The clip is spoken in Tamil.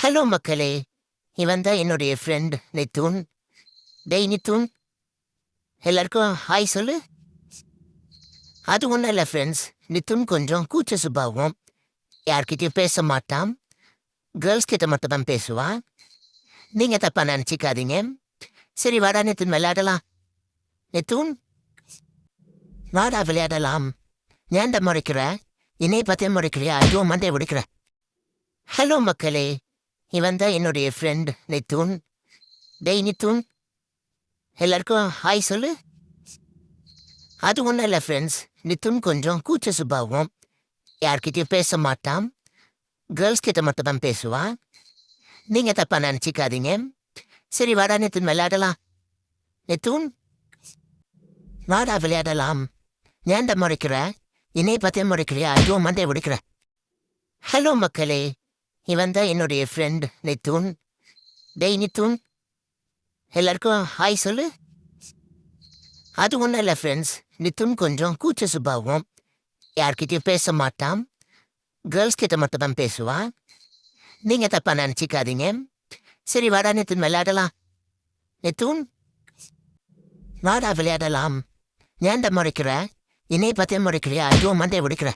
ஹலோ மக்களே! இவன் தான் என்னுடைய ஃப்ரெண்ட் நித்துன். டேய் நித்துன், எல்லாருக்கும் ஹாய் சொல்லு. அது ஒன்றும் இல்லை ஃப்ரெண்ட்ஸ். நித்துன் கொஞ்சம் கூச்ச சுபாவம். யார்கிட்டயும் பேச மாட்டான். கேர்ள்ஸ் கிட்ட மட்டும் தான் பேசுவான். நீங்க தப்பா நினச்சிக்காதீங்க. சரி வாடா நித்துன் விளையாடலாம். நித்துன், வாடா விளையாடலாம். ஏன்டா முறைக்கிற? என்னைய பார்த்தே முறைக்கிறியா? ஐயோ மண்டே உடைக்கிற. ஹலோ மக்களே! இவன் தான் என்னுடைய ஃப்ரெண்ட் நித்துன். டேய் நித்துன், எல்லாருக்கும் ஹாய் சொல்லு. அது ஒன்றும் இல்லை ஃப்ரெண்ட்ஸ். நித்துன் கொஞ்சம் கூச்ச சுபாவம். யார்கிட்டயும் பேச மாட்டான். கேர்ள்ஸ் கிட்ட மட்டும் தான் பேசுவான். நீங்க தப்பா நினச்சிக்காதீங்க. சரி வாடா நித்துன் விளையாடலாம். நித்துன், வாடா விளையாடலாம். ஏன்டா முறைக்கிற? என்னைய பார்த்தே முறைக்கிறியா? ஐயோ மண்டே உடைக்கிற. ஹலோ மக்களே! இவன் தான் என்னுடைய ஃப்ரெண்ட் நித்துன். டேய் நித்துன், எல்லாருக்கும் ஹாய் சொல்லு. அது ஒன்றும் இல்லை ஃப்ரெண்ட்ஸ். நித்துன் கொஞ்சம் கூச்ச சுபாவம். யார்கிட்டயும் பேச மாட்டான். கேர்ள்ஸ் கிட்ட மட்டும் தான் பேசுவான். நீங்க தப்பா நினச்சிக்காதீங்க. சரி வாடா நித்துன் விளையாடலாம். நித்துன், வாடா விளையாடலாம். ஏன்டா முறைக்கிற? என்னைய பார்த்தே முறைக்கிறியா? ஐயோ மண்டே உடைக்கிற.